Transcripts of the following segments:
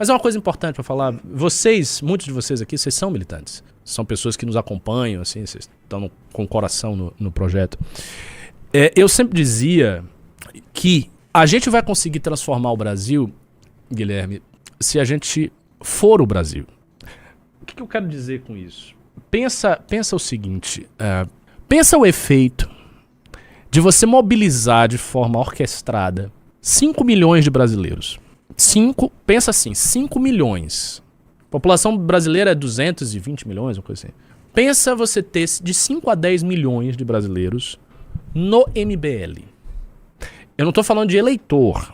Mas é uma coisa importante para falar. Vocês, muitos de vocês aqui, vocês são militantes. São pessoas que nos acompanham, assim, vocês estão com o coração no projeto. Eu sempre dizia que a gente vai conseguir transformar o Brasil, Guilherme, se a gente for o Brasil. O que eu quero dizer com isso? Pensa o seguinte, pensa o efeito de você mobilizar de forma orquestrada 5 milhões de brasileiros. Pensa assim, 5 milhões. A população brasileira é 220 milhões, uma coisa assim. Pensa você ter de 5 a 10 milhões de brasileiros no MBL. Eu não estou falando de eleitor.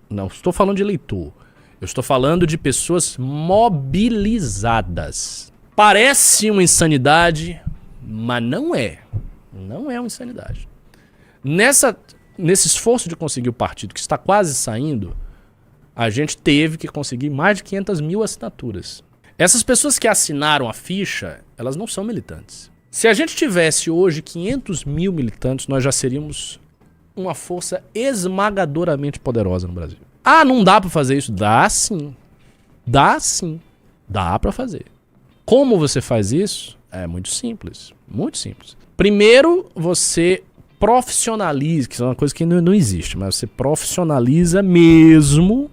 Não estou falando de eleitor. Eu estou falando de pessoas mobilizadas. Parece uma insanidade, mas não é. Não é uma insanidade. Nesse esforço de conseguir o partido que está quase saindo, a gente teve que conseguir mais de 500 mil assinaturas. Essas pessoas que assinaram a ficha, elas não são militantes. Se a gente tivesse hoje 500 mil militantes, nós já seríamos uma força esmagadoramente poderosa no Brasil. Ah, não dá pra fazer isso? Dá sim. Dá sim. Dá pra fazer. Como você faz isso? É muito simples. Muito simples. Primeiro, você profissionaliza, que é uma coisa que não existe, mas você profissionaliza mesmo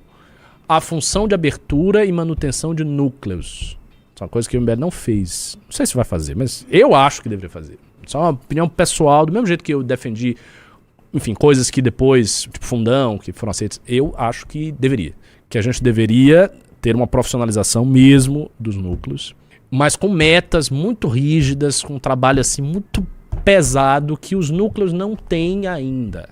a função de abertura e manutenção de núcleos. Isso é uma coisa que o MBL não fez. Não sei se vai fazer, mas eu acho que deveria fazer. Isso é uma opinião pessoal, do mesmo jeito que eu defendi, enfim, coisas que depois, tipo fundão, que foram aceitas, eu acho que deveria. Que a gente deveria ter uma profissionalização mesmo dos núcleos, mas com metas muito rígidas, com um trabalho assim muito pesado que os núcleos não têm ainda.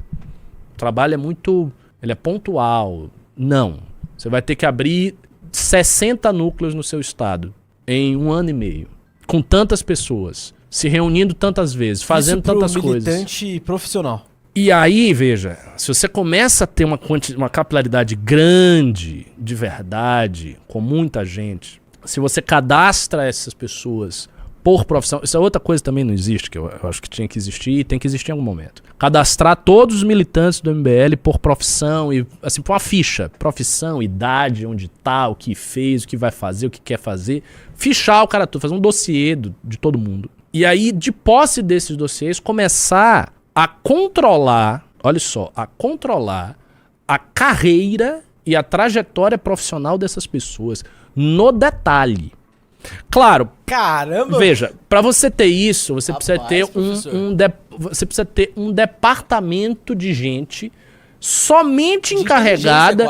O trabalho é muito... ele é pontual. Não. Você vai ter que abrir 60 núcleos no seu estado em 1 ano e meio. Com tantas pessoas, se reunindo tantas vezes, fazendo tantas coisas. Militante profissional. E aí, veja, se você começa a ter uma capilaridade grande, de verdade, com muita gente, se você cadastra essas pessoas por profissão, isso é outra coisa que também não existe, que eu acho que tinha que existir e tem que existir em algum momento. Cadastrar todos os militantes do MBL por profissão, e assim, por uma ficha, profissão, idade, onde tá, o que fez, o que vai fazer, o que quer fazer, fichar o cara todo, fazer um dossiê de todo mundo. E aí, de posse desses dossiês, começar a controlar, olha só, a controlar a carreira e a trajetória profissional dessas pessoas no detalhe. Claro, caramba! Veja, para você ter isso, você precisa ter você precisa ter um departamento de gente somente encarregada,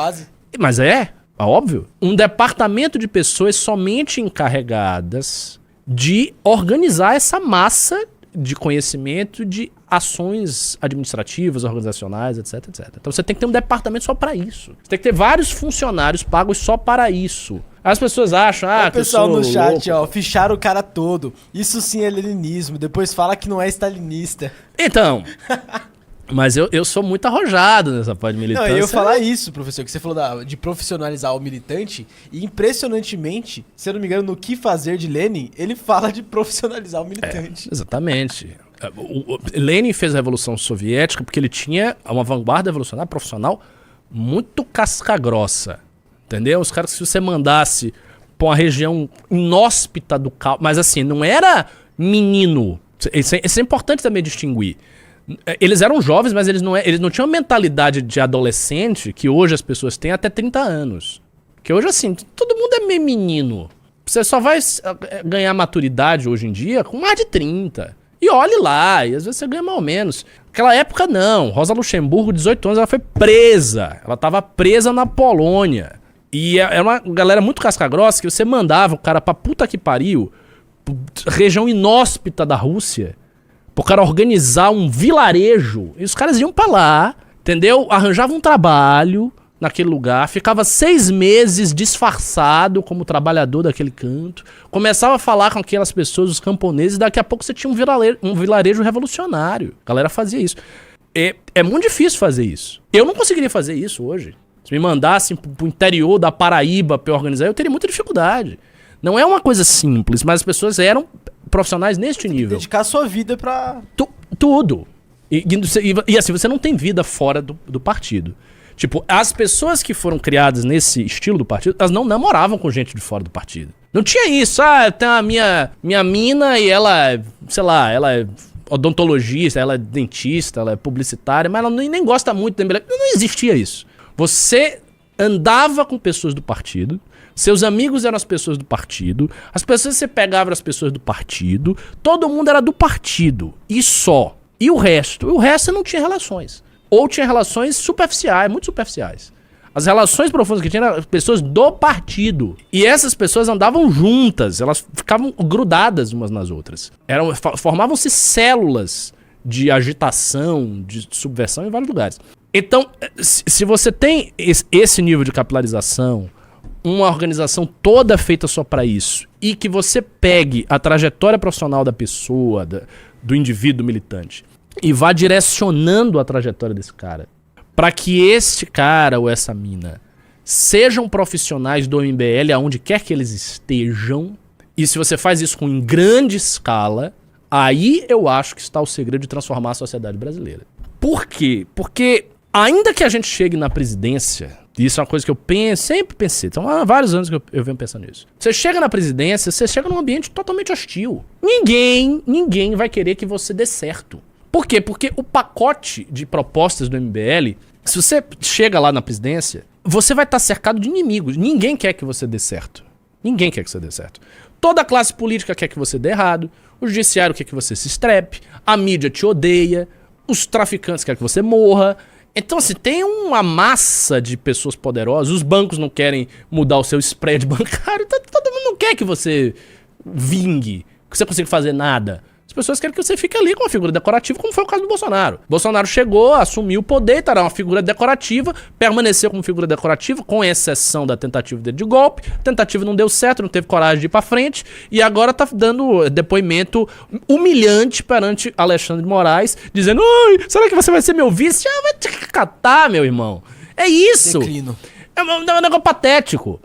mas é óbvio, um departamento de pessoas somente encarregadas de organizar essa massa de conhecimento, de ações administrativas, organizacionais, etc, etc. Então você tem que ter um departamento só para isso. Você tem que ter vários funcionários pagos só para isso. As pessoas acham, o pessoal no chat, ó, ficharam o cara todo. Isso sim é leninismo. Depois fala que não é stalinista. Então, mas eu sou muito arrojado nessa parte de militância. Não, eu ia falar isso, professor, que você falou de profissionalizar o militante. E impressionantemente, se eu não me engano, no Que Fazer de Lenin, ele fala de profissionalizar o militante. Exatamente. O Lenin fez a Revolução Soviética porque ele tinha uma vanguarda revolucionária profissional muito casca-grossa. Entendeu? Os caras, se você mandasse pra uma região inóspita do caos, mas assim, não era menino. Isso é importante também distinguir. Eles eram jovens, mas eles não tinham a mentalidade de adolescente que hoje as pessoas têm até 30 anos. Que hoje, assim, todo mundo é meio menino. Você só vai ganhar maturidade hoje em dia com mais de 30. E olhe lá, e às vezes você ganha mal menos. Naquela época, não. Rosa Luxemburgo, 18 anos, ela foi presa. Ela estava presa na Polônia. E era uma galera muito casca-grossa que você mandava o cara pra puta que pariu, região inóspita da Rússia, pro cara organizar um vilarejo. E os caras iam pra lá, entendeu? Arranjavam um trabalho naquele lugar, ficava 6 meses disfarçado como trabalhador daquele canto, começava a falar com aquelas pessoas, os camponeses, e daqui a pouco você tinha um vilarejo revolucionário. A galera fazia isso. É muito difícil fazer isso. Eu não conseguiria fazer isso hoje. Se me mandassem pro interior da Paraíba pra eu organizar, eu teria muita dificuldade. Não é uma coisa simples, mas as pessoas eram profissionais neste nível. Dedicar a sua vida pra... Tudo. E assim, você não tem vida fora do partido. Tipo, as pessoas que foram criadas nesse estilo do partido, elas não namoravam com gente de fora do partido. Não tinha isso. Tem a minha mina e ela, sei lá, ela é odontologista, ela é dentista, ela é publicitária, mas ela nem gosta muito do MBL. Não existia isso. Você andava com pessoas do partido, seus amigos eram as pessoas do partido, as pessoas que você pegava eram as pessoas do partido, todo mundo era do partido, e só. E o resto? Você não tinha relações. Ou tinha relações superficiais, muito superficiais. As relações profundas que tinha eram pessoas do partido. E essas pessoas andavam juntas, elas ficavam grudadas umas nas outras. Formavam-se células de agitação, de subversão em vários lugares. Então, se você tem esse nível de capilarização, uma organização toda feita só para isso, e que você pegue a trajetória profissional da pessoa, do indivíduo militante, e vá direcionando a trajetória desse cara, para que este cara ou essa mina sejam profissionais do MBL aonde quer que eles estejam, e se você faz isso em grande escala, aí eu acho que está o segredo de transformar a sociedade brasileira. Por quê? Porque ainda que a gente chegue na presidência, e isso é uma coisa que eu sempre pensei, então há vários anos que eu venho pensando nisso. Você chega na presidência, você chega num ambiente totalmente hostil. Ninguém vai querer que você dê certo. Por quê? Porque o pacote de propostas do MBL, se você chega lá na presidência, você vai estar cercado de inimigos. Ninguém quer que você dê certo. Ninguém quer que você dê certo. Toda a classe política quer que você dê errado, o judiciário quer que você se estrepe, a mídia te odeia, os traficantes querem que você morra. Então, assim, tem uma massa de pessoas poderosas, os bancos não querem mudar o seu spread bancário, todo mundo não quer que você vingue, que você consiga fazer nada. As pessoas querem que você fique ali com uma figura decorativa, como foi o caso do Bolsonaro. Bolsonaro chegou, assumiu o poder, era uma figura decorativa, permaneceu como figura decorativa, com exceção da tentativa dele de golpe. A tentativa não deu certo, não teve coragem de ir pra frente, e agora tá dando depoimento humilhante perante Alexandre de Moraes, dizendo: ai, será que você vai ser meu vice? Vai te catar, meu irmão. É isso. Declino. É um negócio patético.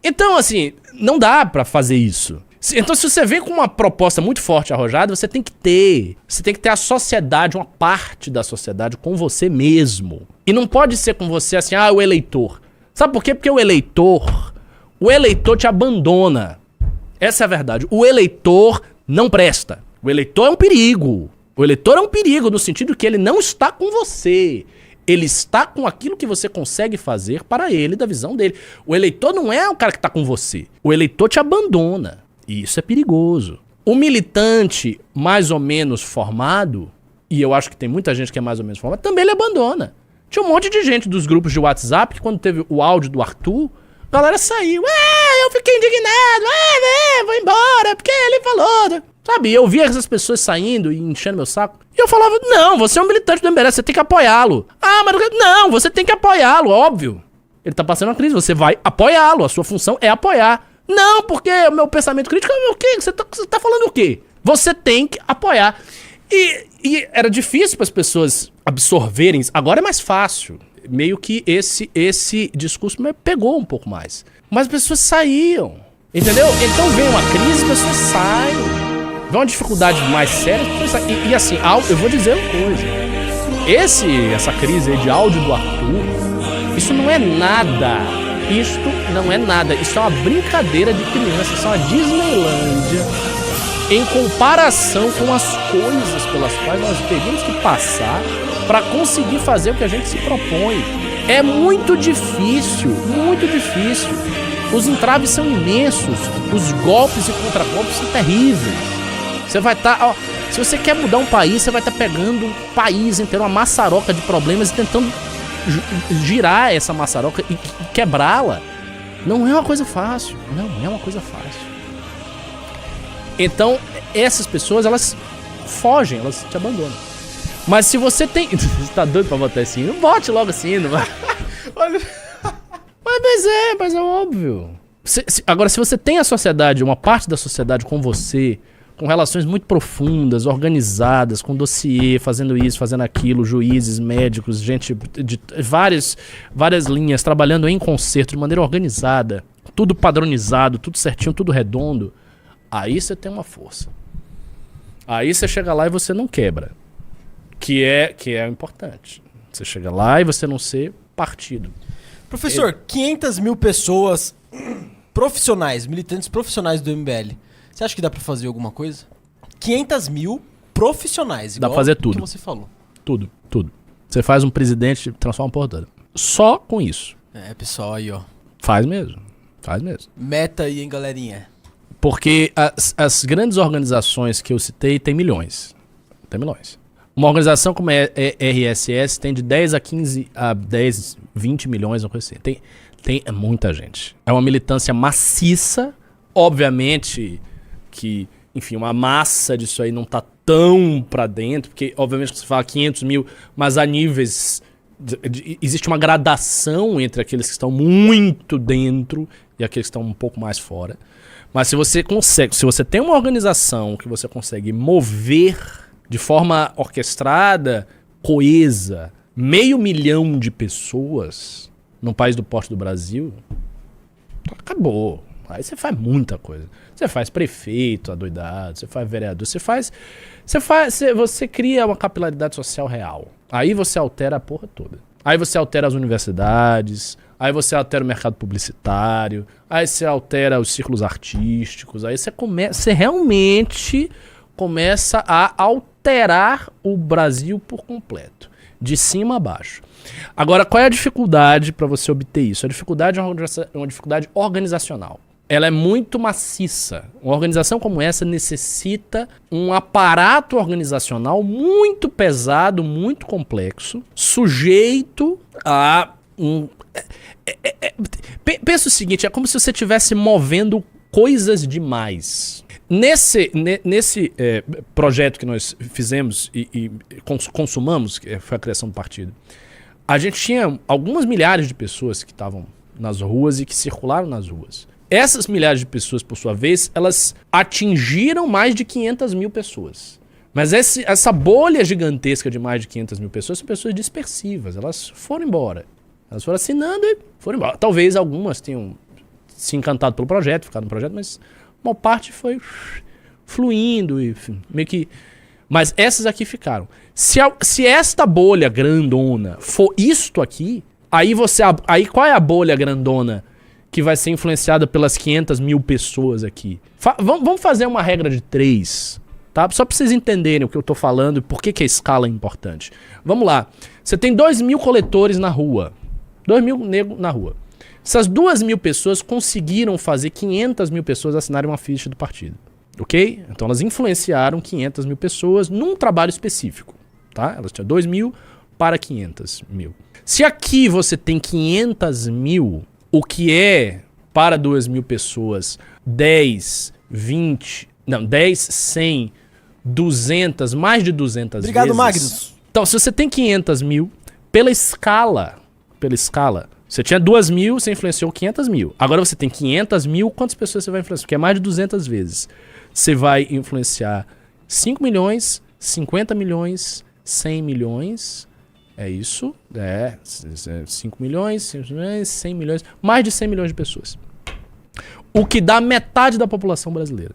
Então, assim, não dá pra fazer isso. Então, se você vem com uma proposta muito forte, arrojada, você tem que ter a sociedade, uma parte da sociedade com você mesmo. E não pode ser com você assim, o eleitor. Sabe por quê? Porque o eleitor te abandona. Essa é a verdade. O eleitor não presta. O eleitor é um perigo. O eleitor é um perigo no sentido que ele não está com você. Ele está com aquilo que você consegue fazer para ele, da visão dele. O eleitor não é o cara que está com você. O eleitor te abandona. E isso é perigoso. O militante mais ou menos formado, e eu acho que tem muita gente que é mais ou menos formada, também ele abandona. Tinha um monte de gente dos grupos de WhatsApp que quando teve o áudio do Arthur, a galera saiu. Eu fiquei indignado. Vou embora, porque ele falou. Sabe, eu via essas pessoas saindo e enchendo meu saco. E eu falava, não, você é um militante do MBL, você tem que apoiá-lo. Mas não, você tem que apoiá-lo, óbvio. Ele tá passando uma crise, você vai apoiá-lo, a sua função é apoiar. Não, porque o meu pensamento crítico é o quê? Você tá falando o quê? Você tem que apoiar. E era difícil para as pessoas absorverem isso. Agora é mais fácil. Meio que esse discurso me pegou um pouco mais. Mas as pessoas saíam. Entendeu? Então vem uma crise, as pessoas saem. Vem uma dificuldade mais séria, as pessoas saem. E assim, eu vou dizer uma coisa. Essa crise aí de áudio do Arthur, isso não é nada. Isto não é nada, isso é uma brincadeira de criança, isso é uma Disneylândia em comparação com as coisas pelas quais nós teríamos que passar para conseguir fazer o que a gente se propõe. É muito difícil, muito difícil. Os entraves são imensos, os golpes e contragolpes são terríveis. Você vai estar, se você quer mudar um país, você vai estar pegando um país inteiro, uma maçaroca de problemas e tentando girar essa maçaroca e quebrá-la. Não é uma coisa fácil. Não é uma coisa fácil. Então, essas pessoas, elas fogem, elas te abandonam. Mas se você tem... Você tá doido pra botar assim? Não bote logo assim, não vai. Olha... Mas é óbvio. Agora, se você tem a sociedade, uma parte da sociedade com você, com relações muito profundas, organizadas, com dossiê, fazendo isso, fazendo aquilo, juízes, médicos, gente de várias linhas, trabalhando em concerto, de maneira organizada, tudo padronizado, tudo certinho, tudo redondo, aí você tem uma força. Aí você chega lá e você não quebra, que é importante. Você chega lá e você não ser partido. Professor, 500 mil pessoas profissionais, militantes profissionais do MBL. Você acha que dá pra fazer alguma coisa? 500 mil profissionais, Dá pra fazer tudo. que você falou. Tudo. Você faz um presidente, transforma uma porra toda. Só com isso. É, pessoal, aí, ó. Faz mesmo. Meta aí, hein, galerinha. Porque as grandes organizações que eu citei tem milhões. Uma organização como a RSS tem de 10 a 15 a 10, 20 milhões, uma coisa assim. Tem muita gente. É uma militância maciça. Obviamente que, enfim, uma massa disso aí não tá tão pra dentro, porque obviamente que você fala 500 mil, mas há níveis... existe uma gradação entre aqueles que estão muito dentro e aqueles que estão um pouco mais fora. Mas se você tem uma organização que você consegue mover de forma orquestrada, coesa, 500 mil de pessoas num país do porte do Brasil, acabou. Aí você faz muita coisa. Você faz prefeito adoidado, você faz vereador, você cria uma capilaridade social real. Aí você altera a porra toda. Aí você altera as universidades, aí você altera o mercado publicitário, aí você altera os círculos artísticos, aí você realmente começa a alterar o Brasil por completo, de cima a baixo. Agora, qual é a dificuldade para você obter isso? A dificuldade é uma dificuldade organizacional. Ela é muito maciça. Uma organização como essa necessita um aparato organizacional muito pesado, muito complexo, sujeito a pensa o seguinte, é como se você estivesse movendo coisas demais. Nesse projeto que nós fizemos e consumamos, que foi a criação do partido, a gente tinha algumas milhares de pessoas que estavam nas ruas e que circularam nas ruas. Essas milhares de pessoas, por sua vez, elas atingiram mais de 500 mil pessoas. Mas essa bolha gigantesca de mais de 500 mil pessoas são pessoas dispersivas. Elas foram embora. Elas foram assinando e foram embora. Talvez algumas tenham se encantado pelo projeto, ficado no projeto, mas uma parte foi fluindo e meio que... Mas essas aqui ficaram. Se esta bolha grandona for isto aqui, aí qual é a bolha grandona que vai ser influenciada pelas 500 mil pessoas aqui? Vamos fazer uma regra de 3, tá? Só pra vocês entenderem o que eu tô falando e por que a escala é importante. Vamos lá. Você tem 2.000 coletores na rua. 2.000 negros na rua. Essas 2.000 pessoas conseguiram fazer 500 mil pessoas assinarem uma ficha do partido. Ok? Então elas influenciaram 500 mil pessoas num trabalho específico. Tá? Elas tinham 2.000 para 500 mil. Se aqui você tem 500 mil... O que é, para 2.000 pessoas, 10, 20, não, 10, 100, 200, mais de 200 Obrigado, vezes. Magnus. Então, se você tem 500 mil, pela escala, você tinha 2.000, você influenciou 500 mil. Agora você tem 500 mil, quantas pessoas você vai influenciar? Porque é mais de 200 vezes. Você vai influenciar 5 milhões, 50 milhões, 100 milhões... É isso, 5 milhões, 100 milhões, mais de 100 milhões de pessoas. O que dá metade da população brasileira.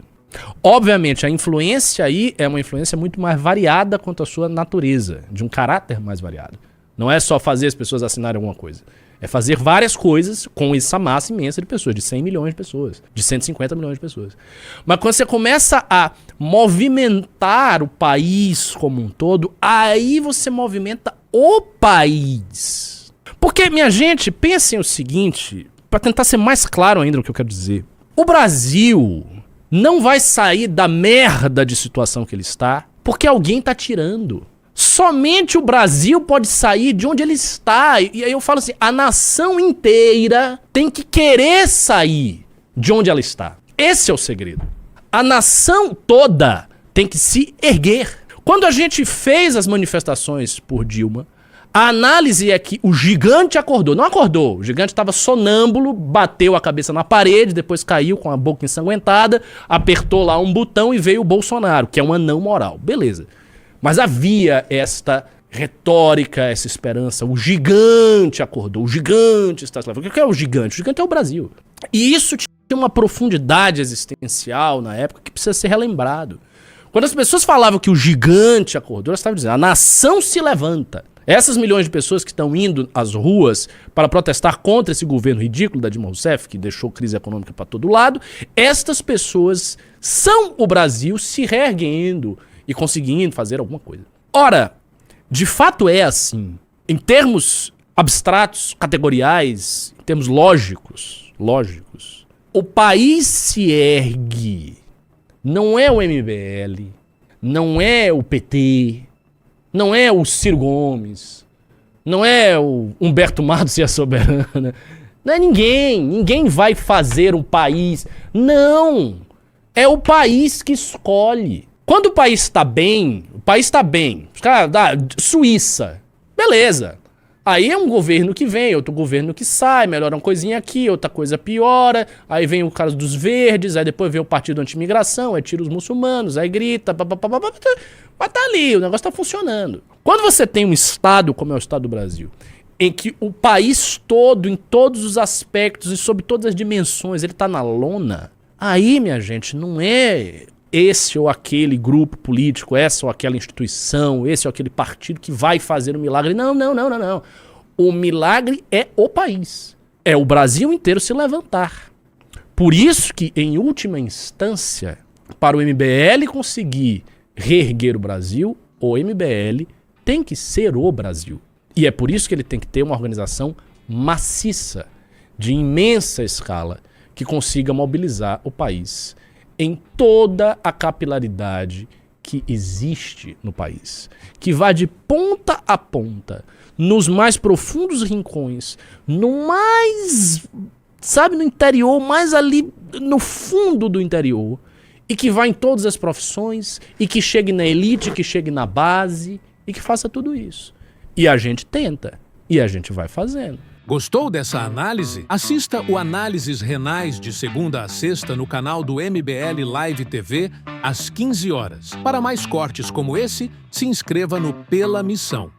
Obviamente, a influência aí é uma influência muito mais variada quanto à sua natureza, de um caráter mais variado. Não é só fazer as pessoas assinarem alguma coisa. É fazer várias coisas com essa massa imensa de pessoas, de 100 milhões de pessoas, de 150 milhões de pessoas. Mas quando você começa a movimentar o país como um todo, aí você movimenta o país. Porque, minha gente, pensem o seguinte, para tentar ser mais claro ainda no que eu quero dizer. O Brasil não vai sair da merda de situação que ele está porque alguém tá tirando. Somente o Brasil pode sair de onde ele está. E aí eu falo assim, a nação inteira tem que querer sair de onde ela está. Esse é o segredo. A nação toda tem que se erguer. Quando a gente fez as manifestações por Dilma, a análise é que o gigante acordou. Não acordou. O gigante estava sonâmbulo, bateu a cabeça na parede, depois caiu com a boca ensanguentada, apertou lá um botão e veio o Bolsonaro, que é um anão moral. Beleza. Mas havia esta retórica, essa esperança. O gigante acordou, o gigante está se levantando. O que é o gigante? O gigante é o Brasil. E isso tinha uma profundidade existencial na época que precisa ser relembrado. Quando as pessoas falavam que o gigante acordou, elas estavam dizendo, a nação se levanta. Essas milhões de pessoas que estão indo às ruas para protestar contra esse governo ridículo da Dilma Rousseff, que deixou crise econômica para todo lado, estas pessoas são o Brasil se reerguendo e conseguindo fazer alguma coisa. Ora, de fato é assim. Em termos abstratos, categoriais, em termos lógicos, o país se ergue. Não é o MBL, não é o PT, não é o Ciro Gomes, não é o Humberto Matos e a Soberana, não é ninguém. Ninguém vai fazer um país. Não! É o país que escolhe. Quando o país está bem, Os caras Suíça, beleza. Aí é um governo que vem, outro governo que sai, melhora uma coisinha aqui, outra coisa piora, aí vem o caso dos verdes, aí depois vem o partido anti-imigração, aí tira os muçulmanos, aí grita, mas tá ali, o negócio tá funcionando. Quando você tem um estado, como é o estado do Brasil, em que o país todo, em todos os aspectos e sob todas as dimensões, ele tá na lona, aí, minha gente, não é esse ou aquele grupo político, essa ou aquela instituição, esse ou aquele partido que vai fazer o milagre. Não. O milagre é o país. É o Brasil inteiro se levantar. Por isso que, em última instância, para o MBL conseguir reerguer o Brasil, o MBL tem que ser o Brasil. E é por isso que ele tem que ter uma organização maciça, de imensa escala, que consiga mobilizar o país em toda a capilaridade que existe no país, que vá de ponta a ponta, nos mais profundos rincões, no mais, no interior, mais ali no fundo do interior, e que vá em todas as profissões, e que chegue na elite, que chegue na base, e que faça tudo isso. E a gente tenta, e a gente vai fazendo. Gostou dessa análise? Assista o Análises Renais de segunda a sexta no canal do MBL Live TV, às 15 horas. Para mais cortes como esse, se inscreva no Pela Missão.